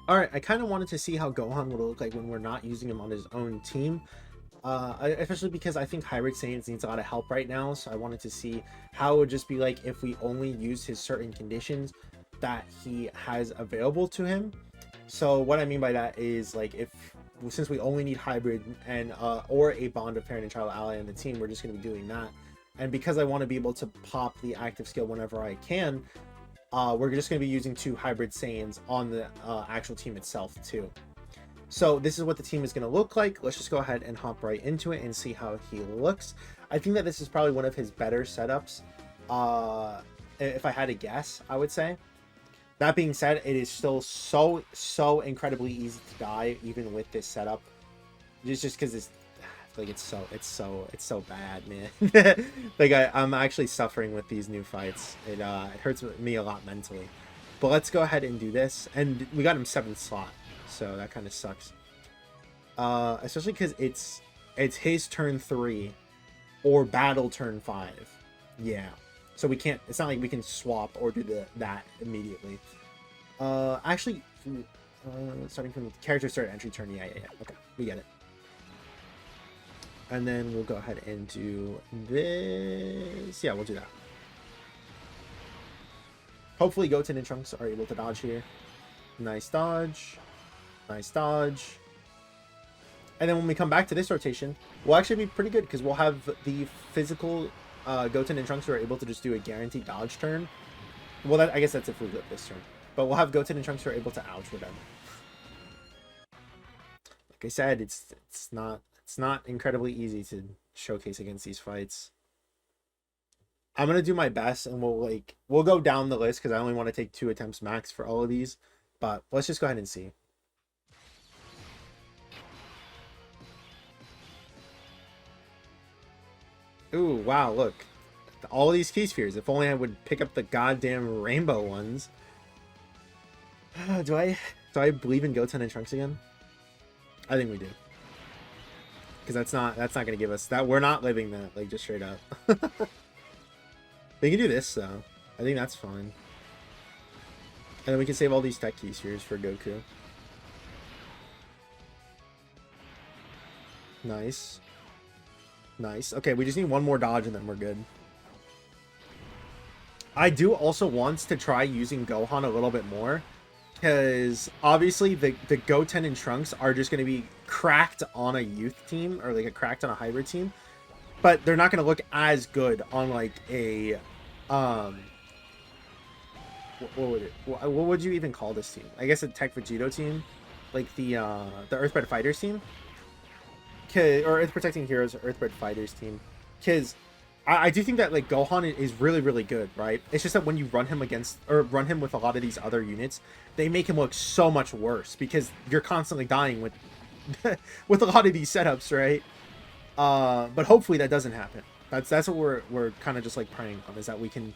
All right, I kind of wanted to see how Gohan would look like when we're not using him on his own team. Especially because I think Hybrid Saiyans needs a lot of help right now, so I wanted to see how it would just be like if we only use his certain conditions that he has available to him. So what I mean by that is like if since we only need hybrid and or a bond of parent and child ally in the team, we're just going to be doing that. And because I want to be able to pop the active skill whenever I can, we're just going to be using two hybrid Saiyans on the actual team itself too. So this is what the team is going to look like. Let's just go ahead and hop right into it and see how he looks. I think that this is probably one of his better setups. If I had to guess, I would say. That being said, it is still so incredibly easy to die even with this setup. Just because it's like it's so bad, man. Like I'm actually suffering with these new fights. It hurts me a lot mentally. But let's go ahead and do this. And we got him 7th slot, so that kind of sucks. Especially because it's his turn 3 or battle turn 5. Yeah. So we can't. It's not like we can swap or do that immediately. Actually, starting from the character start entry turn. Yeah. Okay, we get it. And then we'll go ahead and do this. Yeah, we'll do that. Hopefully, Goten and Trunks are able to dodge here. Nice dodge. Nice dodge. And then when we come back to this rotation, we'll actually be pretty good because we'll have the physical Goten and Trunks who are able to just do a guaranteed dodge turn. Well, I guess that's if we live this turn. But we'll have Goten and Trunks who are able to ouch with them. Like I said, it's not incredibly easy to showcase against these fights. I'm gonna do my best, and we'll go down the list because I only want to take 2 attempts max for all of these. But let's just go ahead and see. Ooh, wow! Look, all these key spheres. If only I would pick up the goddamn rainbow ones. Do I believe in Goten and Trunks again? I think we do. Because that's not gonna give us that. We're not living that, like, just straight up. We can do this though. I think that's fine. And then we can save all these tech key spheres for Goku. Nice. Nice. Okay, we just need one more dodge and then we're good. I do also want to try using Gohan a little bit more. Because obviously the Goten and Trunks are just going to be cracked on a youth team or like a cracked on a hybrid team, but they're not going to look as good on like a what would you even call this team? I guess a Tech Vegito team, like the Earthbred Fighters team, or Earth Protecting Heroes or Earthbred Fighters team, because I do think that like Gohan is really good, right? It's just that when you run him against or run him with a lot of these other units, they make him look so much worse because you're constantly dying with with a lot of these setups, right? But hopefully that doesn't happen. That's what we're kind of just like praying on, is that we can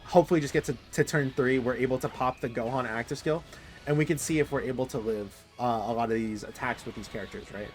hopefully just get to turn 3. We're able to pop the Gohan active skill, and we can see if we're able to live a lot of these attacks with these characters, right?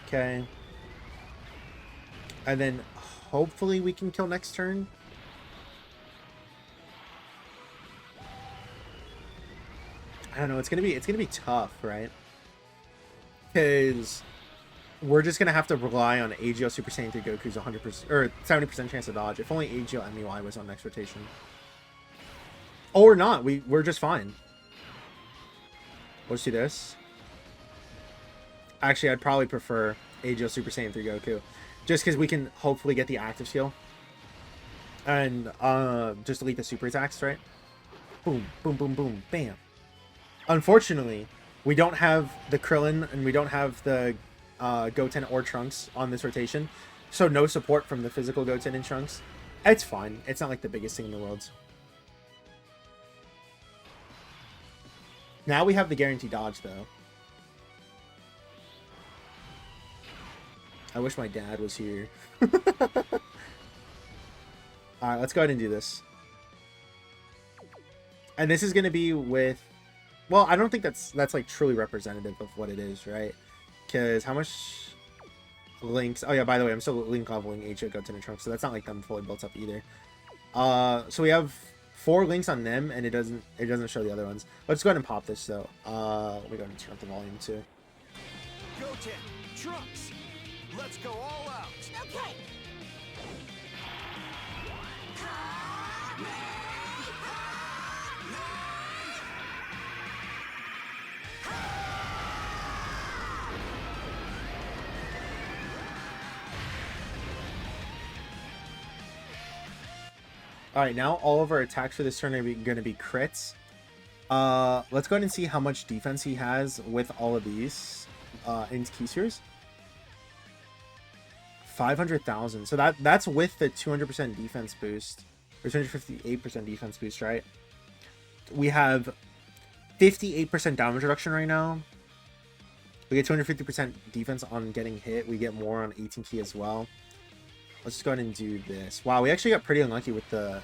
Okay. And then hopefully we can kill next turn. I don't know. It's gonna be tough, right? Because we're just gonna have to rely on AGO Super Saiyan 3 Goku's 100% or 70% chance to dodge. If only AGO MUI was on next rotation, or not, we're just fine. Let's do this. Actually, I'd probably prefer AGO Super Saiyan 3 Goku. Just because we can hopefully get the active skill. And just delete the super attacks, right? Boom, boom, boom, boom, bam. Unfortunately, we don't have the Krillin and we don't have the Goten or Trunks on this rotation. So no support from the physical Goten and Trunks. It's fine. It's not like the biggest thing in the world. Now we have the guaranteed dodge, though. I wish my dad was here. Alright, let's go ahead and do this. And this is going to be with... Well, I don't think that's like truly representative of what it is, right? Because how much links... Oh yeah, by the way, I'm still link leveling H.O. Goten and Trunks, so that's not like them fully built up either. So we have 4 links on them, and it doesn't show the other ones. Let's go ahead and pop this though. Let me go ahead and turn up the volume too. Goten, Trunks, let's go all out. Okay. All right, now all of our attacks for this turn are going to be crits. Let's go ahead and see how much defense he has with all of these Int Key Spheres. 500,000. So that's with the 200% defense boost, or 258% defense boost, right? We have 58% damage reduction right now. We get 250% defense on getting hit. We get more on 18 key as well. Let's just go ahead and do this. Wow, we actually got pretty unlucky with the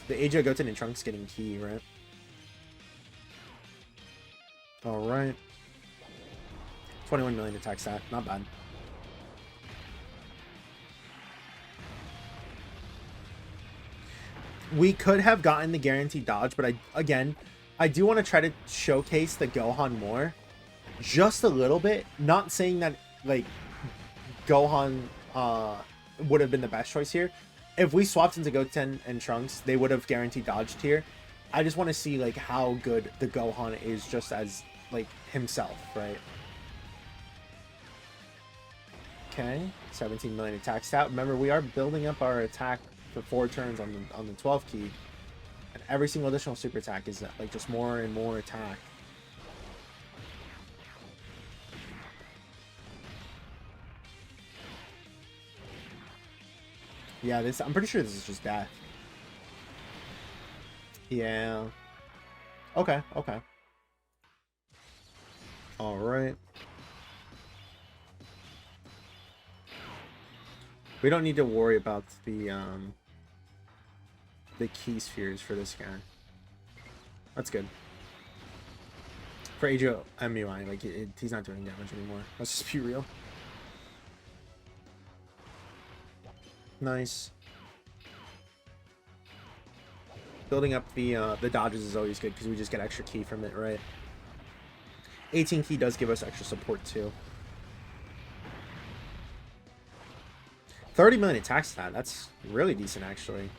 AJ Goten and Trunks getting key, right? All right. 21 million attack stat, not bad. We could have gotten the guaranteed dodge, but I do want to try to showcase the Gohan more, just a little bit. Not saying that like Gohan would have been the best choice here. If we swapped into Goten and Trunks, they would have guaranteed dodged here. I just want to see like how good the Gohan is just as like himself, right? Okay, 17 million attack stat. Remember, we are building up our attack for 4 turns on the 12 key, and every single additional super attack is like just more and more attack. Yeah, I'm pretty sure this is just death. Yeah. Okay, okay. All right. We don't need to worry about the key spheres for this guy. That's good. For AJ MUI, like he's not doing damage anymore. Let's just be real. Nice. Building up the dodges is always good because we just get extra key from it, right? 18 key does give us extra support too. 30 million attack stat. That's really decent, actually.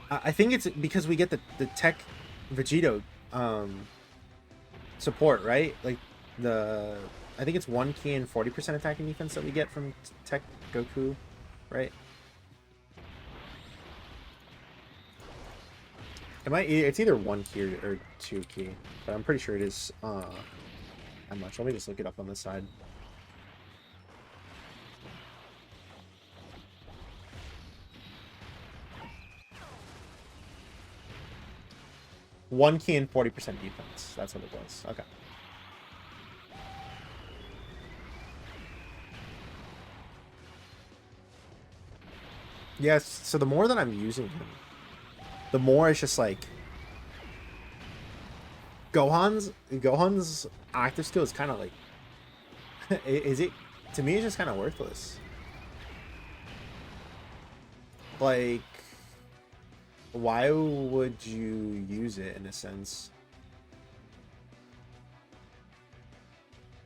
I think it's because we get the Tech Vegito support, right? Like I think it's 1 key and 40% attacking defense that we get from Tech Goku, right? It's either 1 key or 2 key, but I'm pretty sure it is how much. Let me just look it up on this side. One key and 40% defense. That's what it was. Okay. Yes, so the more that I'm using him, the more it's just like Gohan's active skill is kind of like is it, to me it's just kind of worthless. Like, why would you use it in a sense?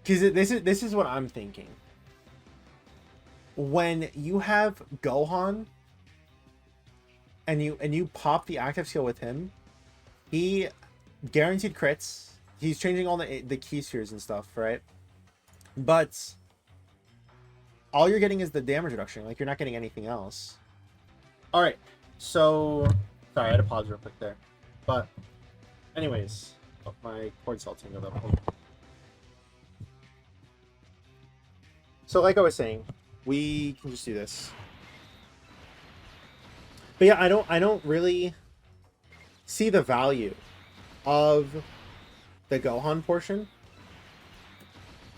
Because this is what I'm thinking. When you have Gohan and you pop the active skill with him, he guaranteed crits. He's changing all the key spheres and stuff, right? But all you're getting is the damage reduction. Like, you're not getting anything else. All right, so sorry, I had to pause real quick there. But anyways, oh, my cord cell tingled up. So like I was saying, we can just do this. But yeah, I don't really see the value of the Gohan portion.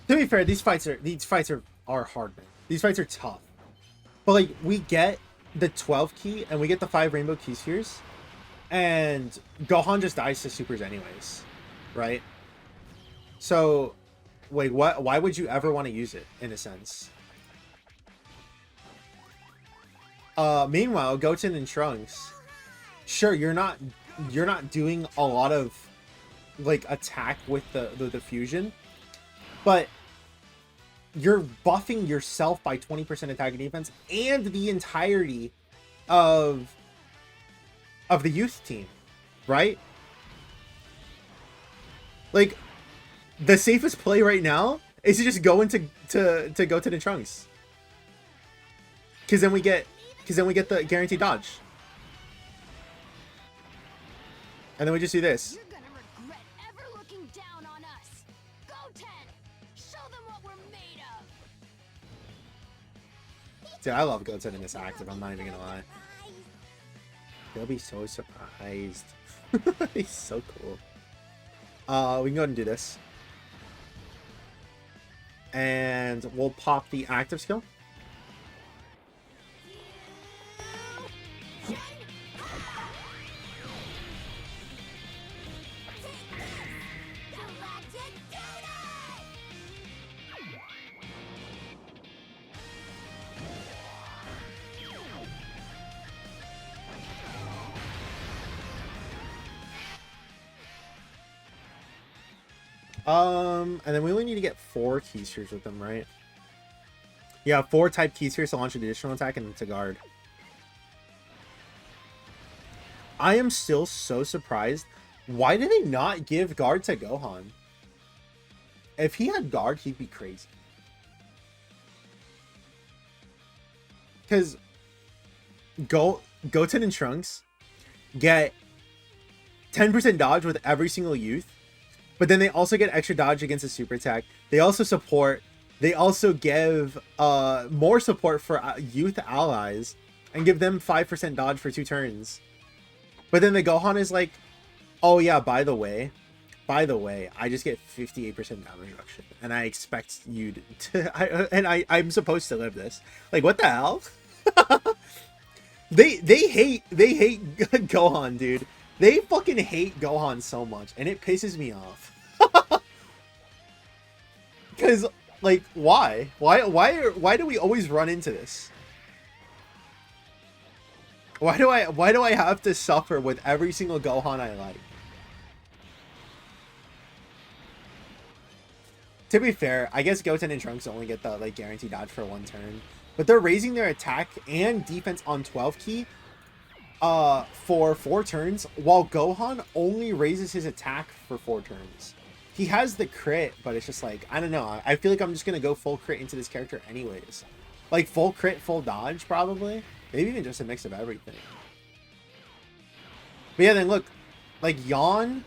To be fair, these fights are hard, man. These fights are tough. But like, we get the 12 key and we get the 5 rainbow key spheres, and Gohan just dies to supers anyways, right? So wait, why would you ever want to use it in a sense? Meanwhile, Goten and Trunks, sure, you're not doing a lot of like attack with the fusion, but you're buffing yourself by 20% attack and defense and the entirety of the youth team, right? Like, the safest play right now is to just go into to go to the Trunks, because then we get the guaranteed dodge, and then we just do this. You're gonna regret ever looking down on us. Goten, show them what we're made of. Dude, I love Goten in this active. I'm not even gonna lie. They'll be so surprised. He's so cool. We can go ahead and do this. And we'll pop the active skill. And then we only need to get 4 key spheres with them, right? Yeah, 4 type key spheres to launch an additional attack and to guard. I am still so surprised. Why did they not give guard to Gohan? If he had guard, he'd be crazy. Because Goten and Trunks get 10% dodge with every single youth. But then they also get extra dodge against a super attack. They also support. They also give more support for youth allies and give them 5% dodge for 2 turns. But then the Gohan is like, oh yeah, by the way, I just get 58% damage reduction, and I expect you to, I'm supposed to live this. Like, what the hell? they hate Gohan, dude. They fucking hate Gohan so much, and it pisses me off. Because, like, why? Why do we always run into this? Why do I have to suffer with every single Gohan I like? To be fair, I guess Goten and Trunks only get the like guaranteed dodge for 1 turn, but they're raising their attack and defense on 12 key for 4 turns, while Gohan only raises his attack for 4 turns. He has the crit, but it's just like, I don't know. I feel like I'm just gonna go full crit into this character anyways. Like full crit, full dodge, probably. Maybe even just a mix of everything. But yeah, then look, like Yawn,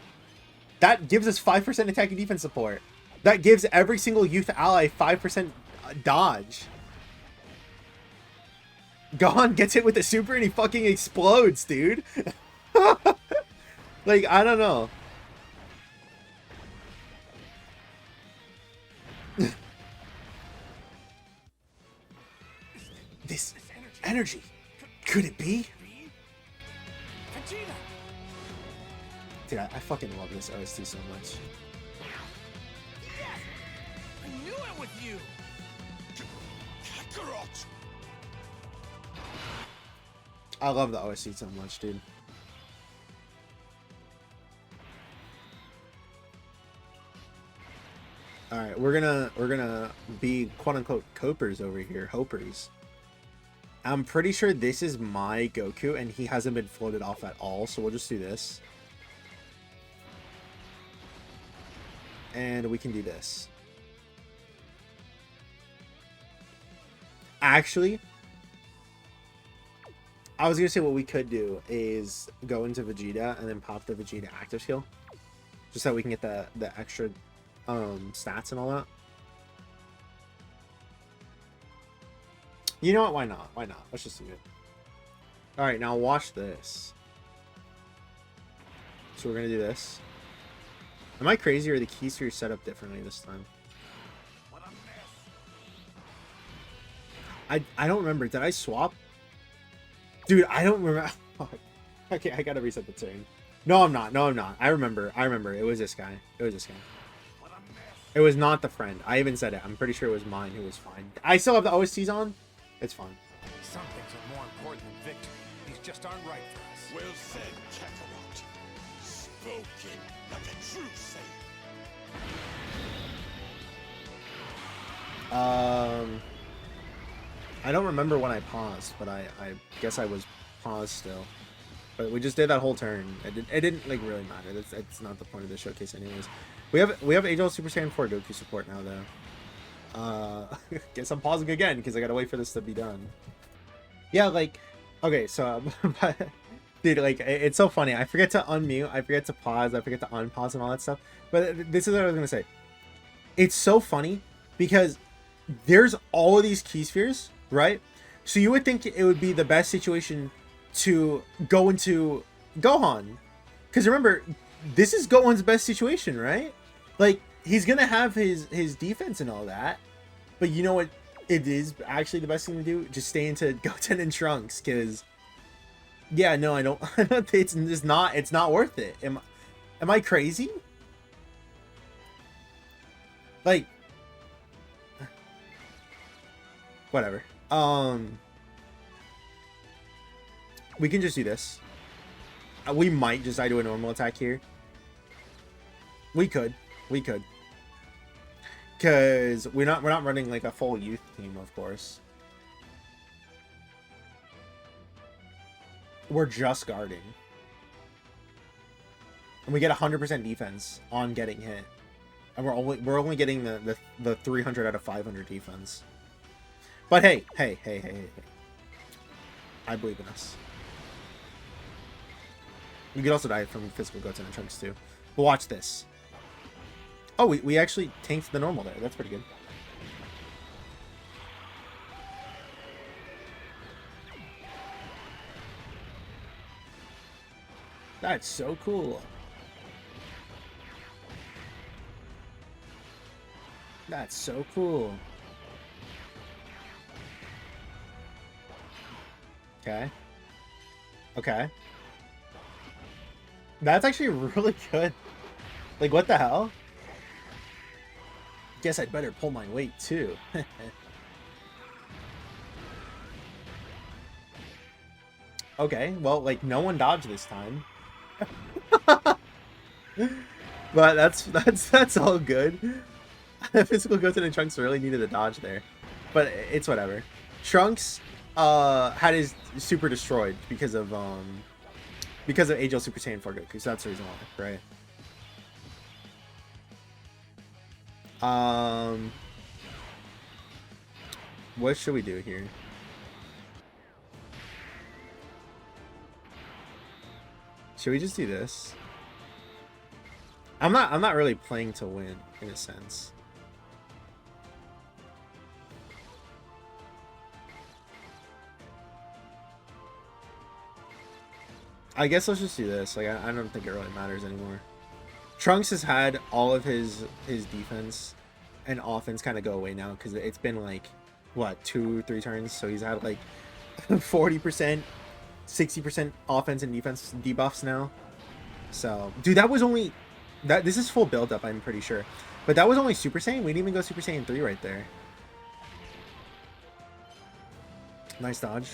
that gives us 5% attack and defense support. That gives every single youth ally 5% dodge. Gohan gets hit with the super and he fucking explodes, dude. Like, I don't know. This energy. Could it be? Dude, I fucking love this OST so much. Yes! I knew it with you! Kakarot! I love the OST so much, dude. Alright, we're gonna be quote unquote copers over here, hopers. I'm pretty sure this is my Goku and he hasn't been floated off at all, so we'll just do this. And we can do this. Actually, I was gonna say what we could do is go into Vegeta and then pop the Vegeta active skill, just so we can get the extra stats and all that. You know what? Why not? Why not? Let's just do it. All right, now watch this. So we're gonna do this. Am I crazy, or the keys are set up differently this time? What a mess. I don't remember. Did I swap? Dude, I don't remember. Okay, I gotta reset the turn. No, I'm not. No, I'm not. I remember. It was this guy. It was this guy. What a mess. It was not the friend. I even said it. I'm pretty sure it was mine who was fine. I still have the OSTs on. It's fine. Some things are more important than victory. These just aren't right for us. Well said, Kakarot. Spoken like a true Saiyan. I don't remember when I paused, but I guess I was paused still. But we just did that whole turn. It didn't like really matter. That's not the point of the showcase, anyways. We have Age Super Saiyan 4 Goku support now, though. Guess I'm pausing again because I gotta wait for this to be done. Yeah, like, okay, so, dude, like, it's so funny. I forget to unmute, I forget to pause, I forget to unpause and all that stuff. But this is what I was gonna say. It's so funny because there's all of these key spheres, right? So you would think it would be the best situation to go into Gohan, because remember, this is Gohan's best situation, right? Like, he's gonna have his defense and all that, but you know what? It is actually the best thing to do. Just stay into Goten and Trunks, because yeah, no, I don't it's just not. It's not worth it. Am I crazy? Like, whatever. We can just do this. We might just do a normal attack here. We could, because we're not running like a full youth team, of course. We're just guarding, and we get 100% defense on getting hit, and we're only getting the 300 out of 500 defense. But hey, I believe in us. We could also die from physical Goten and Trunks too. But watch this. Oh, we actually tanked the normal there. That's pretty good. That's so cool. That's so cool. Okay. Okay. That's actually really good. Like, what the hell? Guess I'd better pull my weight too. Okay, well, like, no one dodged this time. But that's all good. Physical Goten and Trunks really needed a dodge there, but it's whatever. Trunks had his super destroyed because of Age Super Saiyan 4 Goku, so that's the reason why, right? What should we do here? Should we just do this? I'm not really playing to win in a sense. I guess let's just do this. Like, I don't think it really matters anymore. Trunks has had all of his defense and offense kind of go away now because it's been like, what, 2-3 turns? So he's had like 40%, 60% offense and defense debuffs now. So, dude, that was only this is full build up, I'm pretty sure. But that was only Super Saiyan. We didn't even go Super Saiyan 3 right there. Nice dodge.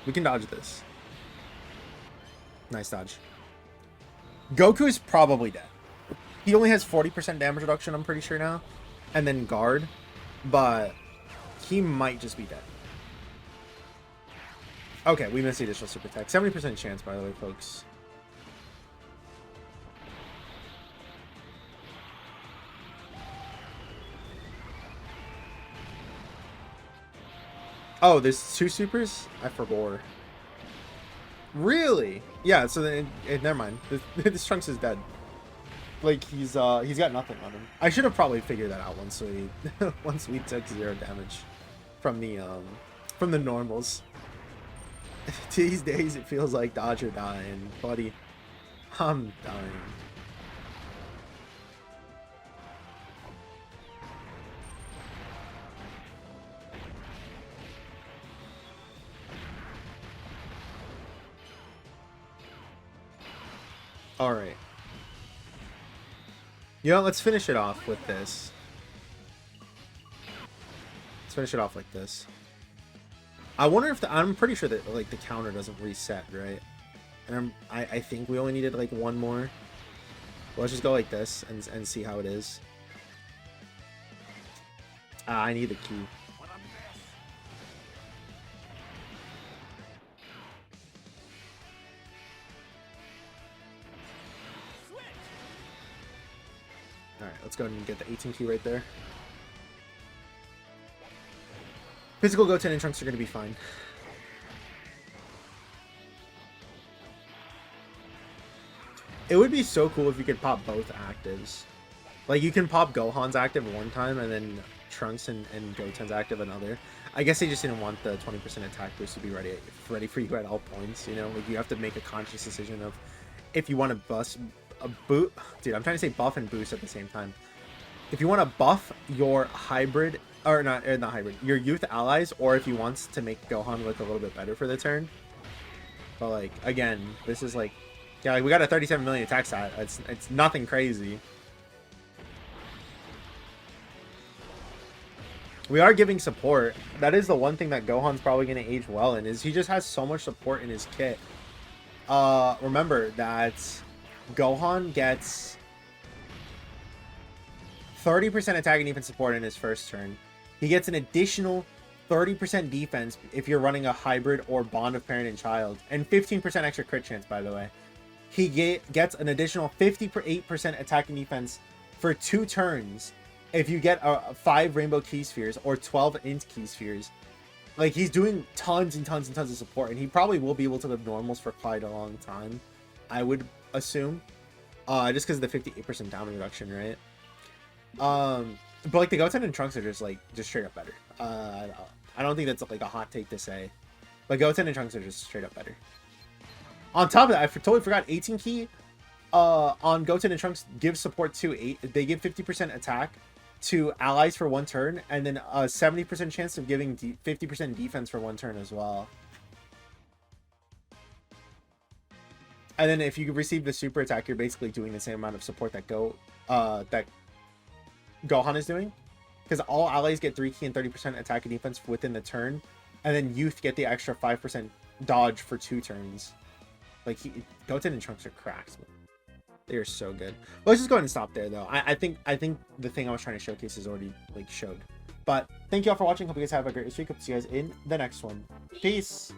We can dodge this. Nice dodge. Goku is probably dead. He only has 40% damage reduction, I'm pretty sure now. And then guard. But he might just be dead. Okay, we missed the additional super attack. 70% chance, by the way, folks. Oh, there's 2 supers? I forgot. Really? Yeah, so then never mind. This Trunks is dead. Like, he's got nothing on him. I should have probably figured that out once we took 0 damage from the normals. These days it feels like dodge or die, and buddy, I'm dying. All right. You know, let's finish it off with this. Let's finish it off like this. I wonder if I'm pretty sure that like the counter doesn't reset, right? And I think we only needed like one more. Well, let's just go like this and see how it is. I need the key. What a mess. Switch. All right, let's go ahead and get the 18 key right there. Physical Goten and Trunks are going to be fine. It would be so cool if you could pop both actives. Like, you can pop Gohan's active one time and then Trunks and Goten's active another. I guess they just didn't want the 20% attack boost to be ready for you at all points, you know? Like, you have to make a conscious decision of if you want to bust a boot. Dude, I'm trying to say buff and boost at the same time. If you want to buff your hybrid, or not hybrid, your youth allies, or if you want to make Gohan look a little bit better for the turn. But, like, again, this is like, yeah, like we got a 37 million attack stat. It's nothing crazy. We are giving support. That is the one thing that Gohan's probably going to age well in, is he just has so much support in his kit. Remember that Gohan gets 30% attack and defense support in his first turn. He gets an additional 30% defense if you're running a hybrid or bond of parent and child, and 15% extra crit chance, by the way. He gets an additional 58% attack and defense for 2 turns if you get 5 rainbow key spheres or 12 int key spheres. Like, he's doing tons and tons and tons of support, and he probably will be able to live normals for quite a long time, I would assume, just because of the 58% down reduction, right? But like the Goten and Trunks are just straight up better. I don't think that's like a hot take to say, but Goten and Trunks are just straight up better. On top of that, I totally forgot 18 key on Goten and Trunks gives support to 8. They give 50% attack to allies for 1 turn, and then a 70% chance of giving 50% defense for 1 turn as well. And then if you receive the super attack, you're basically doing the same amount of support that Gohan is doing, because all allies get 3 key and 30% attack and defense within the turn, and then youth get the extra 5% dodge for 2 turns. Like, Goten and Trunks are cracked. They are so good. But let's just go ahead and stop there, though. I think the thing I was trying to showcase is already like showed. But thank you all for watching. Hope you guys have a great week. Hope to see you guys in the next one. Peace.